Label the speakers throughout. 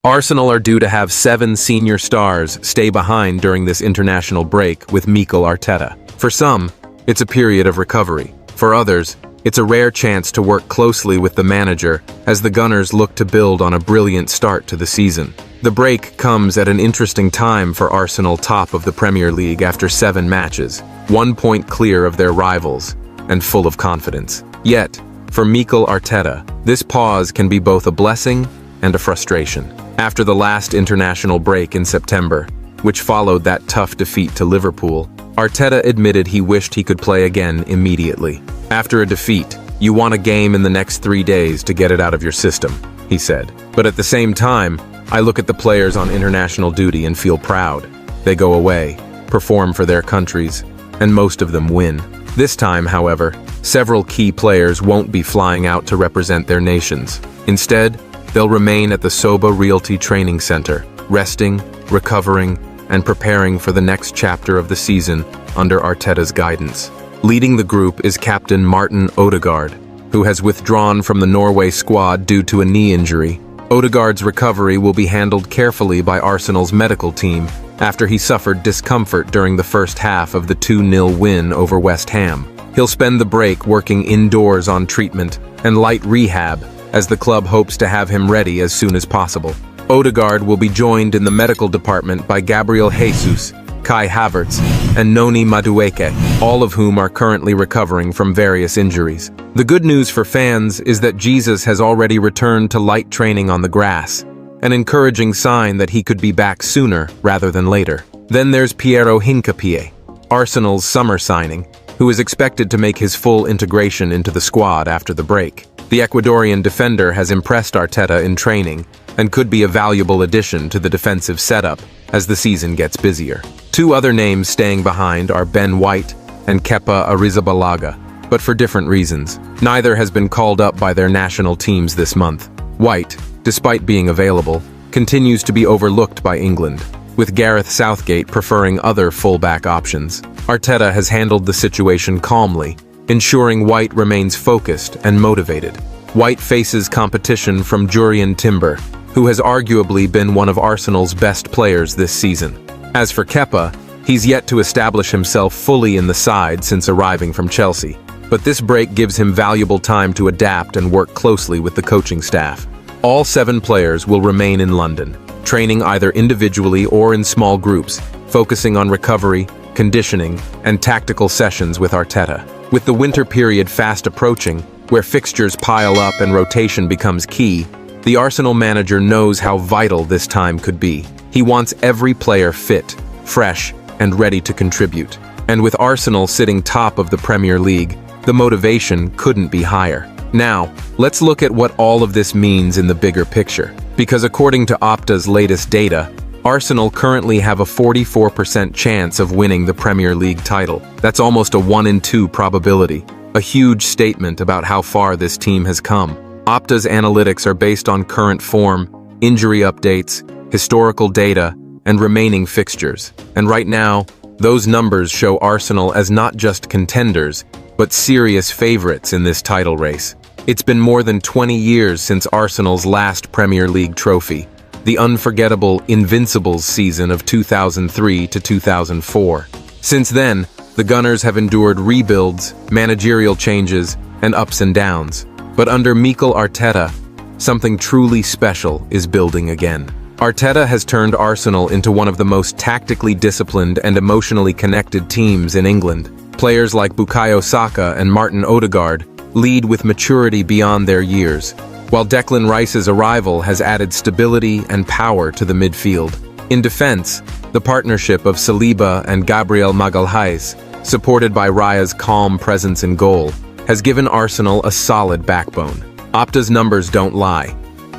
Speaker 1: Arsenal are due to have 7 senior stars stay behind during this international break with Mikel Arteta. For some, it's a period of recovery. For others, it's a rare chance to work closely with the manager as the Gunners look to build on a brilliant start to the season. The break comes at an interesting time for Arsenal, top of the Premier League after 7 matches, 1 point clear of their rivals, and full of confidence. Yet, for Mikel Arteta, this pause can be both a blessing and a frustration. After the last international break in September, which followed that tough defeat to Liverpool, Arteta admitted he wished he could play again immediately. After a defeat, you want a game in the next 3 days to get it out of your system, he said. But at the same time, I look at the players on international duty and feel proud. They go away, perform for their countries, and most of them win. This time, however, several key players won't be flying out to represent their nations. Instead, they'll remain at the Soba Realty Training Center, resting, recovering, and preparing for the next chapter of the season under Arteta's guidance. Leading the group is captain Martin Ødegaard, who has withdrawn from the Norway squad due to a knee injury. Ødegaard's recovery will be handled carefully by Arsenal's medical team after he suffered discomfort during the first half of the 2-0 win over West Ham. He'll spend the break working indoors on treatment and light rehab, as the club hopes to have him ready as soon as possible. Ødegaard will be joined in the medical department by Gabriel Jesus, Kai Havertz, and Noni Madueke, all of whom are currently recovering from various injuries. The good news for fans is that Jesus has already returned to light training on the grass, an encouraging sign that he could be back sooner rather than later. Then there's Piero Hincapié, Arsenal's summer signing, who is expected to make his full integration into the squad after the break. The Ecuadorian defender has impressed Arteta in training and could be a valuable addition to the defensive setup as the season gets busier. 2 other names staying behind are Ben White and Kepa Arrizabalaga, but for different reasons. Neither has been called up by their national teams this month. White, despite being available, continues to be overlooked by England, with Gareth Southgate preferring other fullback options. Arteta has handled the situation calmly, ensuring White remains focused and motivated. White faces competition from Jurrien Timber, who has arguably been one of Arsenal's best players this season. As for Kepa, he's yet to establish himself fully in the side since arriving from Chelsea, but this break gives him valuable time to adapt and work closely with the coaching staff. All 7 players will remain in London, training either individually or in small groups, focusing on recovery, conditioning, and tactical sessions with Arteta. With the winter period fast approaching, where fixtures pile up and rotation becomes key, the Arsenal manager knows how vital this time could be. He wants every player fit, fresh, and ready to contribute. And with Arsenal sitting top of the Premier League, the motivation couldn't be higher. Now, let's look at what all of this means in the bigger picture. Because according to Opta's latest data, Arsenal currently have a 44% chance of winning the Premier League title. That's almost a 1 in 2 probability. A huge statement about how far this team has come. Opta's analytics are based on current form, injury updates, historical data, and remaining fixtures. And right now, those numbers show Arsenal as not just contenders, but serious favorites in this title race. It's been more than 20 years since Arsenal's last Premier League trophy, the unforgettable Invincibles season of 2003 to 2004. Since then, the Gunners have endured rebuilds, managerial changes, and ups and downs. But under Mikel Arteta, something truly special is building again. Arteta has turned Arsenal into one of the most tactically disciplined and emotionally connected teams in England. Players like Bukayo Saka and Martin Ødegaard lead with maturity beyond their years, while Declan Rice's arrival has added stability and power to the midfield. In defense, the partnership of Saliba and Gabriel Magalhaes, supported by Raya's calm presence in goal, has given Arsenal a solid backbone. Opta's numbers don't lie.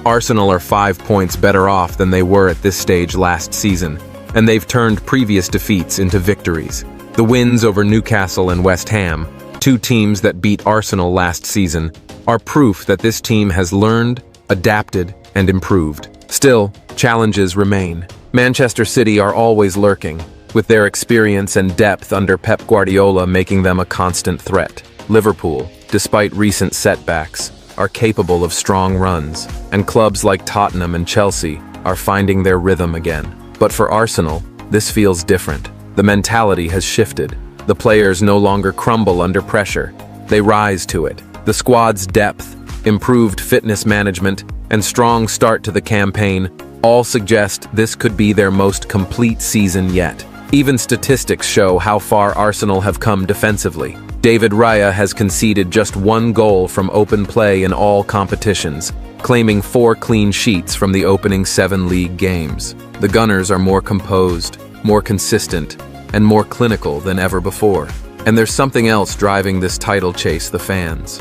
Speaker 1: Arsenal are 5 points better off than they were at this stage last season, and they've turned previous defeats into victories. The wins over Newcastle and West Ham, 2 teams that beat Arsenal last season, are proof that this team has learned, adapted, and improved. Still, challenges remain. Manchester City are always lurking, with their experience and depth under Pep Guardiola making them a constant threat. Liverpool, despite recent setbacks, are capable of strong runs, and clubs like Tottenham and Chelsea are finding their rhythm again. But for Arsenal, this feels different. The mentality has shifted. The players no longer crumble under pressure. They rise to it. The squad's depth, improved fitness management, and strong start to the campaign all suggest this could be their most complete season yet. Even statistics show how far Arsenal have come defensively. David Raya has conceded just 1 goal from open play in all competitions, claiming 4 clean sheets from the opening 7 league games. The Gunners are more composed, more consistent, and more clinical than ever before. And there's something else driving this title chase: the fans.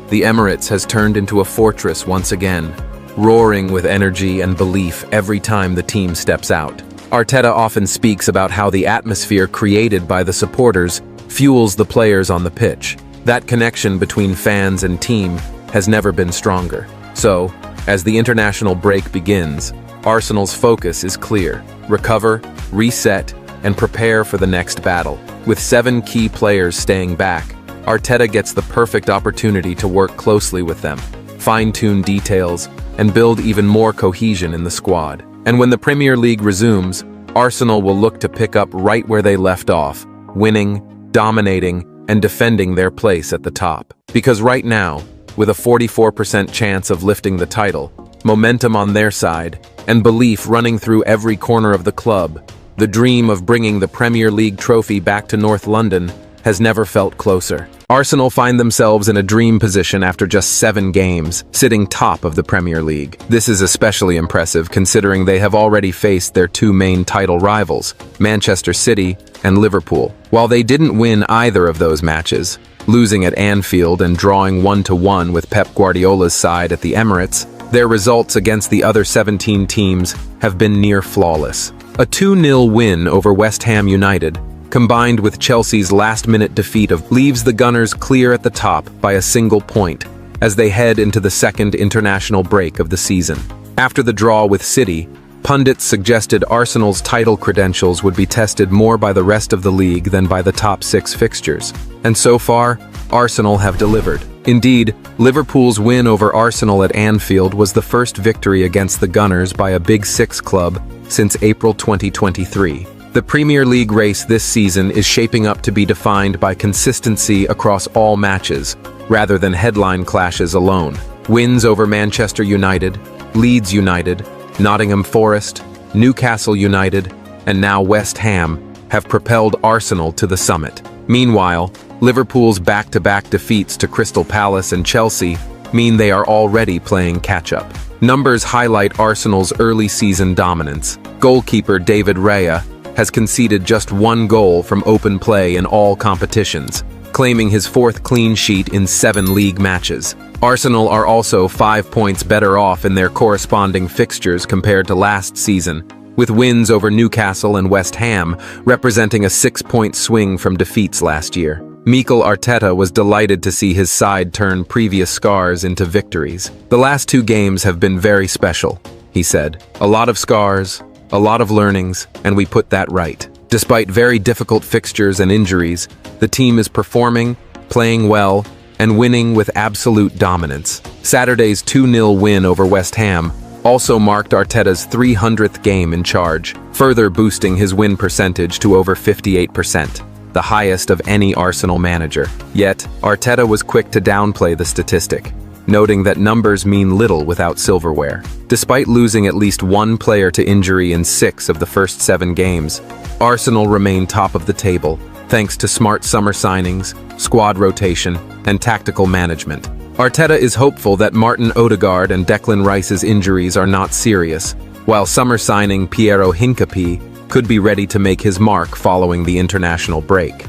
Speaker 1: The Emirates has turned into a fortress once again, roaring with energy and belief every time the team steps out. Arteta often speaks about how the atmosphere created by the supporters fuels the players on the pitch. That connection between fans and team has never been stronger. So, as the international break begins, Arsenal's focus is clear: recover, reset, and prepare for the next battle. With 7 key players staying back, Arteta gets the perfect opportunity to work closely with them, fine-tune details, and build even more cohesion in the squad. And when the Premier League resumes, Arsenal will look to pick up right where they left off, winning, dominating, and defending their place at the top. Because right now, with a 44% chance of lifting the title, momentum on their side, and belief running through every corner of the club, the dream of bringing the Premier League trophy back to North London has never felt closer. Arsenal find themselves in a dream position after just 7 games, sitting top of the Premier League. This is especially impressive considering they have already faced their 2 main title rivals, Manchester City and Liverpool. While they didn't win either of those matches, losing at Anfield and drawing 1-1 with Pep Guardiola's side at the Emirates, their results against the other 17 teams have been near flawless. A 2-0 win over West Ham United, combined with Chelsea's last-minute defeat leaves the Gunners clear at the top by a single point as they head into the second international break of the season. After the draw with City, pundits suggested Arsenal's title credentials would be tested more by the rest of the league than by the top 6 fixtures. And so far, Arsenal have delivered. Indeed, Liverpool's win over Arsenal at Anfield was the first victory against the Gunners by a Big Six club since April 2023. The Premier League race this season is shaping up to be defined by consistency across all matches, rather than headline clashes alone. Wins over Manchester United, Leeds United, Nottingham Forest, Newcastle United, and now West Ham have propelled Arsenal to the summit. Meanwhile, Liverpool's back-to-back defeats to Crystal Palace and Chelsea mean they are already playing catch-up. Numbers highlight Arsenal's early season dominance. Goalkeeper David Raya has conceded just 1 goal from open play in all competitions, claiming his 4th clean sheet in 7 league matches. Arsenal are also 5 points better off in their corresponding fixtures compared to last season, with wins over Newcastle and West Ham representing a 6-point swing from defeats last year. Mikel Arteta was delighted to see his side turn previous scars into victories. "The last 2 games have been very special," he said. "A lot of scars, a lot of learnings, and we put that right. Despite very difficult fixtures and injuries, the team is performing, playing well, and winning with absolute dominance." Saturday's 2-0 win over West Ham also marked Arteta's 300th game in charge, further boosting his win percentage to over 58%, the highest of any Arsenal manager. Yet, Arteta was quick to downplay the statistic, noting that numbers mean little without silverware. Despite losing at least 1 player to injury in 6 of the first 7 games, Arsenal remain top of the table, thanks to smart summer signings, squad rotation, and tactical management. Arteta is hopeful that Martin Ødegaard and Declan Rice's injuries are not serious, while summer signing Piero Hincapié could be ready to make his mark following the international break.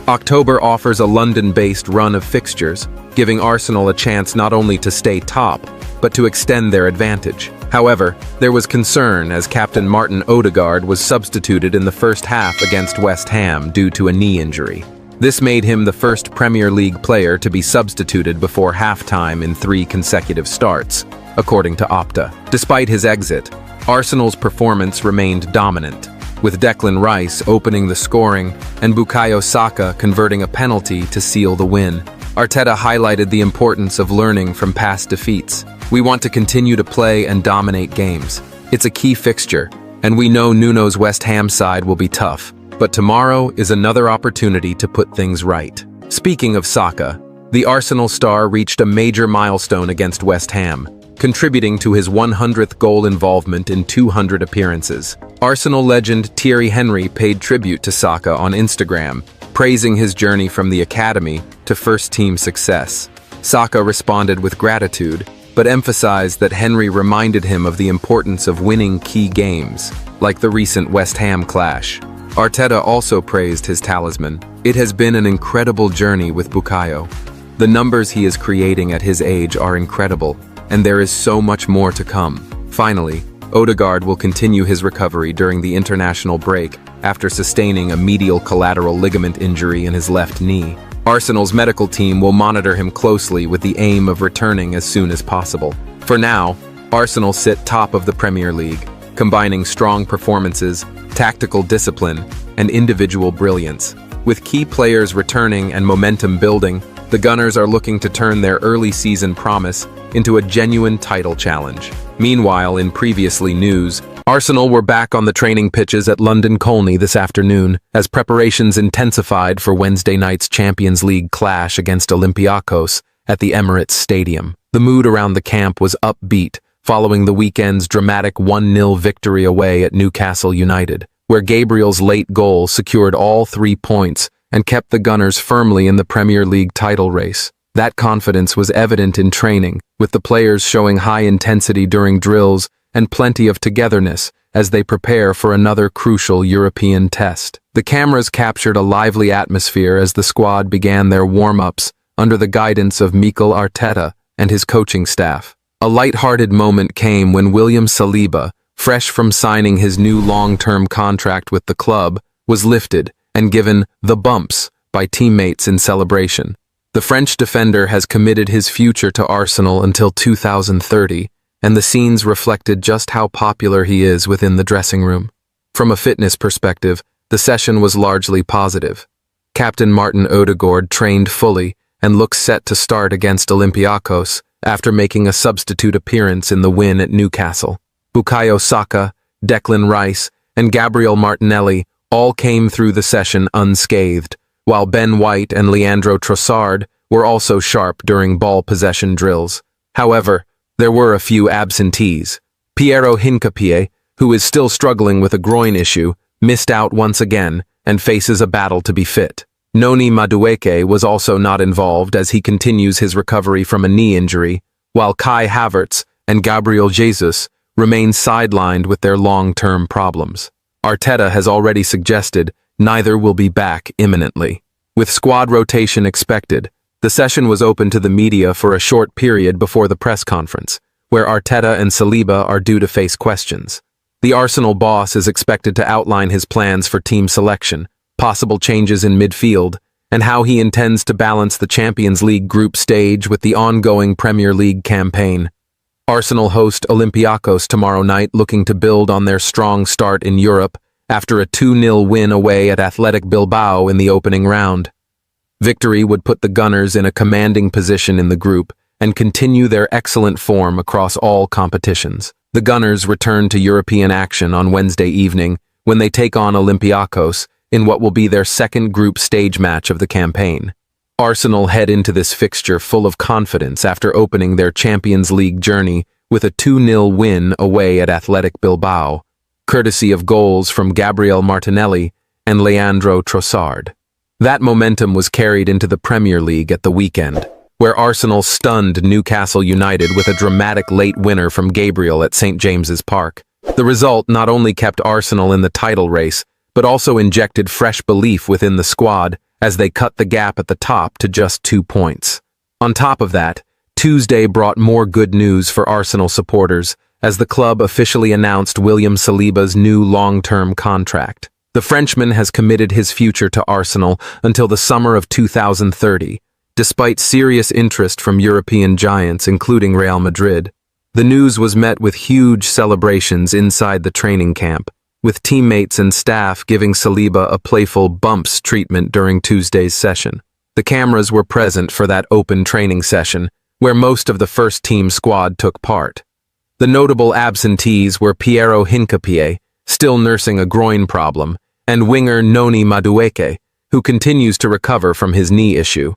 Speaker 1: October offers a London-based run of fixtures, giving Arsenal a chance not only to stay top, but to extend their advantage. However, there was concern as captain Martin Ødegaard was substituted in the first half against West Ham due to a knee injury. This made him the first Premier League player to be substituted before halftime in 3 consecutive starts, according to Opta. Despite his exit, Arsenal's performance remained dominant, with Declan Rice opening the scoring and Bukayo Saka converting a penalty to seal the win. Arteta highlighted the importance of learning from past defeats. "We want to continue to play and dominate games. It's a key fixture, and we know Nuno's West Ham side will be tough. But tomorrow is another opportunity to put things right. Speaking of Saka, the Arsenal star reached a major milestone against West Ham, contributing to his 100th goal involvement in 200 appearances. Arsenal legend Thierry Henry paid tribute to Saka on Instagram, praising his journey from the academy to first-team success. Saka responded with gratitude, but emphasized that Henry reminded him of the importance of winning key games, like the recent West Ham clash. Arteta also praised his talisman. It has been an incredible journey with Bukayo. The numbers he is creating at his age are incredible, and there is so much more to come. Finally, Ødegaard will continue his recovery during the international break after sustaining a medial collateral ligament injury in his left knee. Arsenal's medical team will monitor him closely with the aim of returning as soon as possible. For now, Arsenal sit top of the Premier League, combining strong performances, tactical discipline, and individual brilliance. With key players returning and momentum building, the Gunners are looking to turn their early season promise into a genuine title challenge. Meanwhile, in previously news, Arsenal were back on the training pitches at London Colney this afternoon as preparations intensified for Wednesday night's Champions League clash against Olympiacos at the Emirates Stadium. The mood around the camp was upbeat, following the weekend's dramatic 1-0 victory away at Newcastle United, where Gabriel's late goal secured all 3 points and kept the Gunners firmly in the Premier League title race. That confidence was evident in training, with the players showing high intensity during drills and plenty of togetherness as they prepare for another crucial European test. The cameras captured a lively atmosphere as the squad began their warm-ups under the guidance of Mikel Arteta and his coaching staff. A light-hearted moment came when William Saliba, fresh from signing his new long-term contract with the club, was lifted and given the bumps by teammates in celebration. The French defender has committed his future to Arsenal until 2030, and the scenes reflected just how popular he is within the dressing room. From a fitness perspective, the session was largely positive. Captain Martin Ødegaard trained fully and looks set to start against Olympiacos after making a substitute appearance in the win at Newcastle. Bukayo Saka, Declan Rice, and Gabriel Martinelli all came through the session unscathed, while Ben White and Leandro Trossard were also sharp during ball possession drills. However, there were a few absentees. Piero Hincapié, who is still struggling with a groin issue, missed out once again and faces a battle to be fit. Noni Madueke was also not involved as he continues his recovery from a knee injury, while Kai Havertz and Gabriel Jesus remain sidelined with their long-term problems. Arteta has already suggested neither will be back imminently. With squad rotation expected, the session was open to the media for a short period before the press conference, where Arteta and Saliba are due to face questions. The Arsenal boss is expected to outline his plans for team selection, possible changes in midfield, and how he intends to balance the Champions League group stage with the ongoing Premier League campaign. Arsenal host Olympiacos tomorrow night, looking to build on their strong start in Europe after a 2-0 win away at Athletic Bilbao in the opening round. Victory would put the Gunners in a commanding position in the group and continue their excellent form across all competitions. The Gunners return to European action on Wednesday evening when they take on Olympiacos in what will be their second group stage match of the campaign. Arsenal head into this fixture full of confidence after opening their Champions League journey with a 2-0 win away at Athletic Bilbao, courtesy of goals from Gabriel Martinelli and Leandro Trossard. That momentum was carried into the Premier League at the weekend, where Arsenal stunned Newcastle United with a dramatic late winner from Gabriel at St. James's Park. The result not only kept Arsenal in the title race, but also injected fresh belief within the squad as they cut the gap at the top to just 2 points. On top of that, Tuesday brought more good news for Arsenal supporters as the club officially announced William Saliba's new long-term contract. The Frenchman has committed his future to Arsenal until the summer of 2030, despite serious interest from European giants including Real Madrid. The news was met with huge celebrations inside the training camp, with teammates and staff giving Saliba a playful bumps treatment during Tuesday's session. The cameras were present for that open training session, where most of the first-team squad took part. The notable absentees were Piero Hincapié, still nursing a groin problem, and winger Noni Madueke, who continues to recover from his knee issue.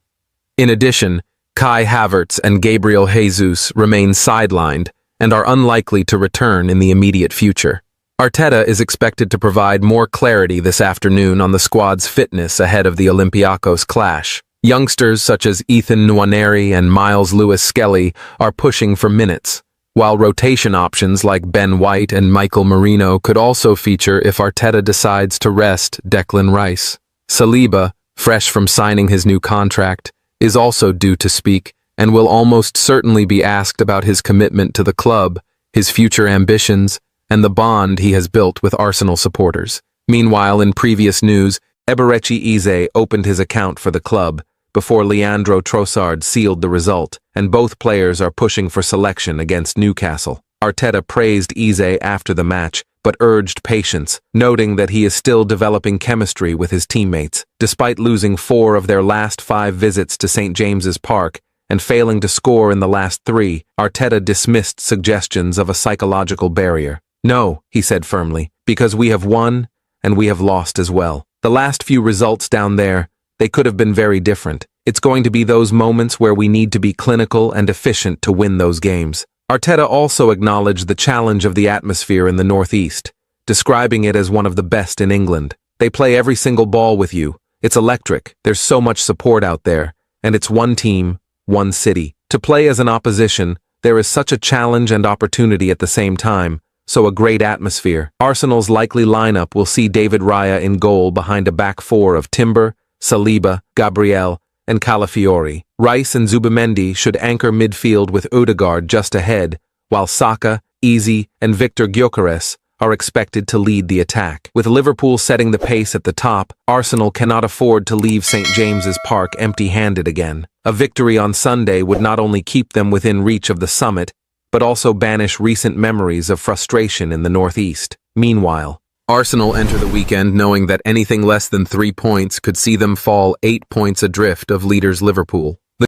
Speaker 1: In addition, Kai Havertz and Gabriel Jesus remain sidelined and are unlikely to return in the immediate future. Arteta is expected to provide more clarity this afternoon on the squad's fitness ahead of the Olympiacos clash. Youngsters such as Ethan Nwaneri and Miles Lewis-Skelly are pushing for minutes, while rotation options like Ben White and Michael Merino could also feature if Arteta decides to rest Declan Rice. Saliba, fresh from signing his new contract, is also due to speak and will almost certainly be asked about his commitment to the club, his future ambitions, and the bond he has built with Arsenal supporters. Meanwhile, in previous news, Eberechi Eze opened his account for the club before Leandro Trossard sealed the result, and both players are pushing for selection against Newcastle. Arteta praised Eze after the match, but urged patience, noting that he is still developing chemistry with his teammates. Despite losing 4 of their last 5 visits to St. James's Park and failing to score in the last 3, Arteta dismissed suggestions of a psychological barrier. "No," he said firmly, "because we have won and we have lost as well. The last few results down there, they could have been very different. It's going to be those moments where we need to be clinical and efficient to win those games." Arteta also acknowledged the challenge of the atmosphere in the Northeast, describing it as one of the best in England. "They play every single ball with you. It's electric. There's so much support out there. And it's one team, one city. To play as an opposition, there is such a challenge and opportunity at the same time. So a great atmosphere." Arsenal's likely lineup will see David Raya in goal behind a back 4 of Timber, Saliba, Gabriel, and Calafiori. Rice and Zubimendi should anchor midfield with Ødegaard just ahead, while Saka, Eze, and Victor Gyökeres are expected to lead the attack. With Liverpool setting the pace at the top, Arsenal cannot afford to leave St. James's Park empty-handed again. A victory on Sunday would not only keep them within reach of the summit, but also banish recent memories of frustration in the Northeast. Meanwhile, Arsenal enter the weekend knowing that anything less than 3 points could see them fall 8 points adrift of leaders Liverpool.